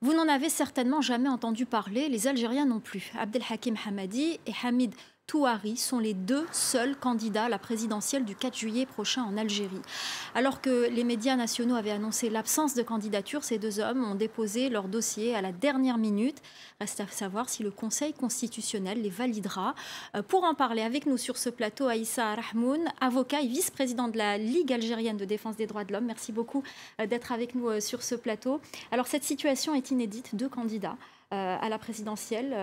Vous n'en avez certainement jamais entendu parler, les Algériens non plus. Abdelhakim Hamadi et Hamid Touari sont les deux seuls candidats à la présidentielle du 4 juillet prochain en Algérie. Alors que les médias nationaux avaient annoncé l'absence de candidature, ces deux hommes ont déposé leur dossier à la dernière minute. Reste à savoir si le Conseil constitutionnel les validera. Pour en parler avec nous sur ce plateau, Aïssa Rahmoun, avocat et vice-président de la Ligue algérienne de défense des droits de l'homme. Merci beaucoup d'être avec nous sur ce plateau. Alors cette situation est inédite, deux candidats à la présidentielle.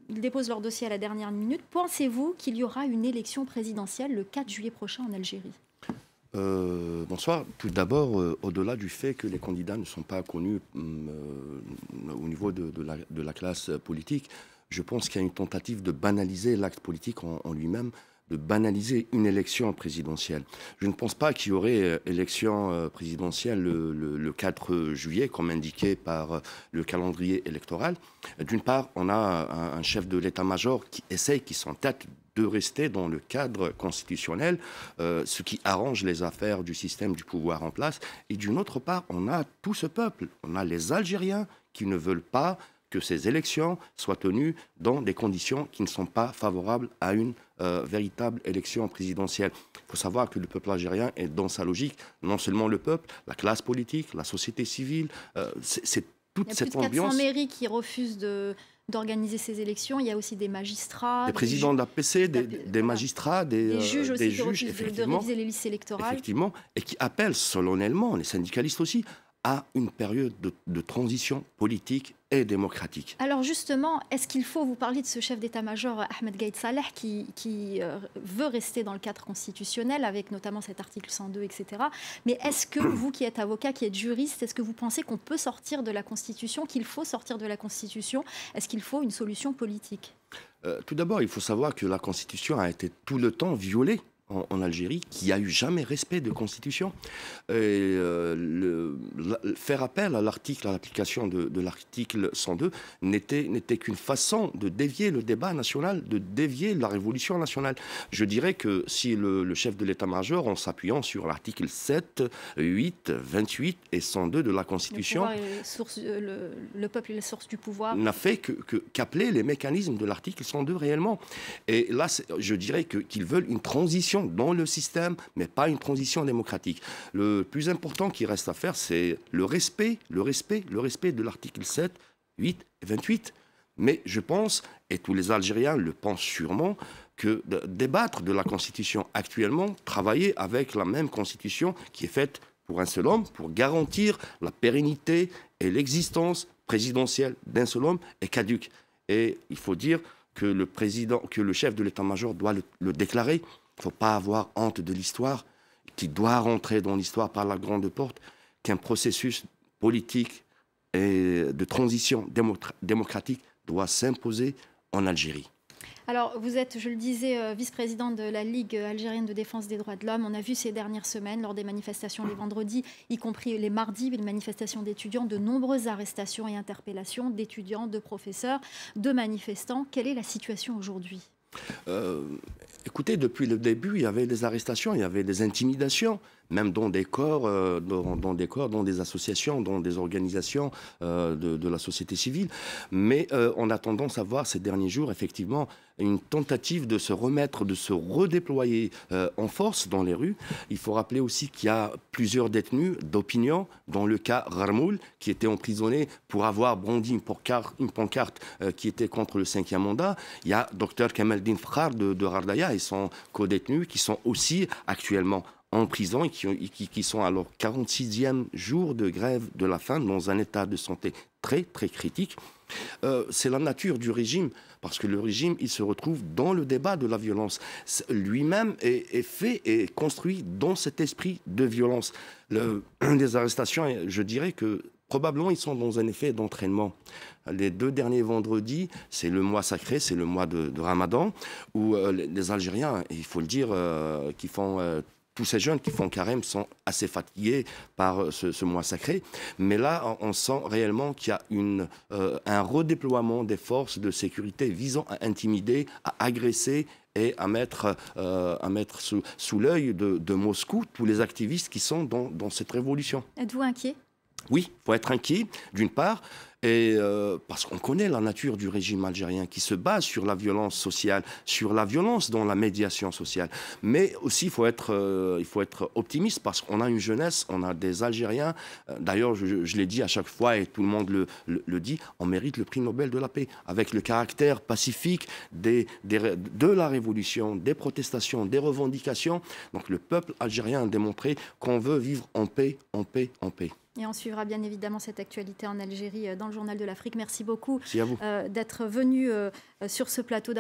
Ils déposent leur dossier à la dernière minute. Pensez-vous qu'il y aura une élection présidentielle le 4 juillet prochain en Algérie ? Bonsoir. Tout d'abord, au-delà du fait que les candidats ne sont pas connus au niveau de la classe politique, je pense qu'il y a une tentative de banaliser l'acte politique en lui-même, de banaliser une élection présidentielle. Je ne pense pas qu'il y aurait élection présidentielle le 4 juillet, comme indiqué par le calendrier électoral. D'une part, on a un chef de l'état-major qui s'entête de rester dans le cadre constitutionnel, ce qui arrange les affaires du système du pouvoir en place. Et d'une autre part, on a tout ce peuple, on a les Algériens qui ne veulent pas que ces élections soient tenues dans des conditions qui ne sont pas favorables à une véritable élection présidentielle. Il faut savoir que le peuple algérien est dans sa logique, non seulement le peuple, la classe politique, la société civile, c'est toute cette ambiance. Il y a plus de 400 mairies qui refusent d'organiser ces élections. Il y a aussi des magistrats, des présidents d'APC, des magistrats, des juges aussi des qui refusent de réviser les listes électorales. Effectivement, et qui appellent solennellement, les syndicalistes aussi, à une période de transition politique et démocratique. Alors justement, est-ce qu'il faut, vous parler de ce chef d'état-major Ahmed Gaïd Saleh qui veut rester dans le cadre constitutionnel avec notamment cet article 102, etc. Mais est-ce que vous qui êtes avocat, qui êtes juriste, est-ce que vous pensez qu'on peut sortir de la Constitution, qu'il faut sortir de la Constitution? Est-ce qu'il faut une solution politique? Tout d'abord, il faut savoir que la Constitution a été tout le temps violée en Algérie, qui a eu jamais respect de constitution. Faire appel à l'application de l'article 102 n'était qu'une façon de dévier le débat national, de dévier la révolution nationale. Je dirais que si le chef de l'état-major, en s'appuyant sur l'article 7, 8, 28 et 102 de la Constitution, le peuple est la source du pouvoir, n'a fait qu'appeler les mécanismes de l'article 102 réellement. Et là, je dirais qu'ils veulent une transition dans le système, mais pas une transition démocratique. Le plus important qui reste à faire, c'est le respect de l'article 7, 8 et 28. Mais je pense, et tous les Algériens le pensent sûrement, que débattre de la Constitution actuellement, travailler avec la même Constitution qui est faite pour un seul homme, pour garantir la pérennité et l'existence présidentielle d'un seul homme, est caduque. Et il faut dire que le chef de l'état-major doit le déclarer. Il ne faut pas avoir honte de l'histoire, qui doit rentrer dans l'histoire par la grande porte, qu'un processus politique et de transition démocratique doit s'imposer en Algérie. Alors, vous êtes, je le disais, vice-président de la Ligue algérienne de défense des droits de l'homme. On a vu ces dernières semaines, lors des manifestations les vendredis, y compris les mardis, les manifestations d'étudiants, de nombreuses arrestations et interpellations d'étudiants, de professeurs, de manifestants. Quelle est la situation aujourd'hui ? Écoutez, depuis le début, il y avait des arrestations, il y avait des intimidations, même dans des corps, dans des associations, dans des organisations de la société civile. Mais on a tendance à voir ces derniers jours, effectivement, une tentative de se remettre, de se redéployer en force dans les rues. Il faut rappeler aussi qu'il y a plusieurs détenus d'opinion, dans le cas Rarmoul, qui était emprisonné pour avoir brandi une pancarte qui était contre le 5e mandat. Il y a Dr Kamaldin Fkhar de Rardaya et son co-détenu qui sont aussi actuellement en prison et qui sont à leur 46e jour de grève de la faim dans un état de santé très, très critique. C'est la nature du régime, parce que le régime, il se retrouve dans le débat de la violence. Lui-même est fait et construit dans cet esprit de violence. Les arrestations, je dirais que probablement, ils sont dans un effet d'entraînement. Les 2 derniers vendredis, c'est le mois sacré, c'est le mois de Ramadan, où les Algériens, il faut le dire, qui font... tous ces jeunes qui font carême sont assez fatigués par ce mois sacré. Mais là, on sent réellement qu'il y a un redéploiement des forces de sécurité visant à intimider, à agresser et à mettre sous l'œil de Moscou tous les activistes qui sont dans cette révolution. Êtes-vous inquiet ? Oui, il faut être inquiet, d'une part. Et parce qu'on connaît la nature du régime algérien qui se base sur la violence sociale, sur la violence dans la médiation sociale. Mais aussi, il faut être optimiste parce qu'on a une jeunesse, on a des Algériens. D'ailleurs, je l'ai dit à chaque fois et tout le monde le dit, on mérite le prix Nobel de la paix. Avec le caractère pacifique de la révolution, des protestations, des revendications. Donc le peuple algérien a démontré qu'on veut vivre en paix, en paix, en paix. Et on suivra bien évidemment cette actualité en Algérie dans le Journal de l'Afrique. Merci beaucoup Merci à vous. d'être venu sur ce plateau.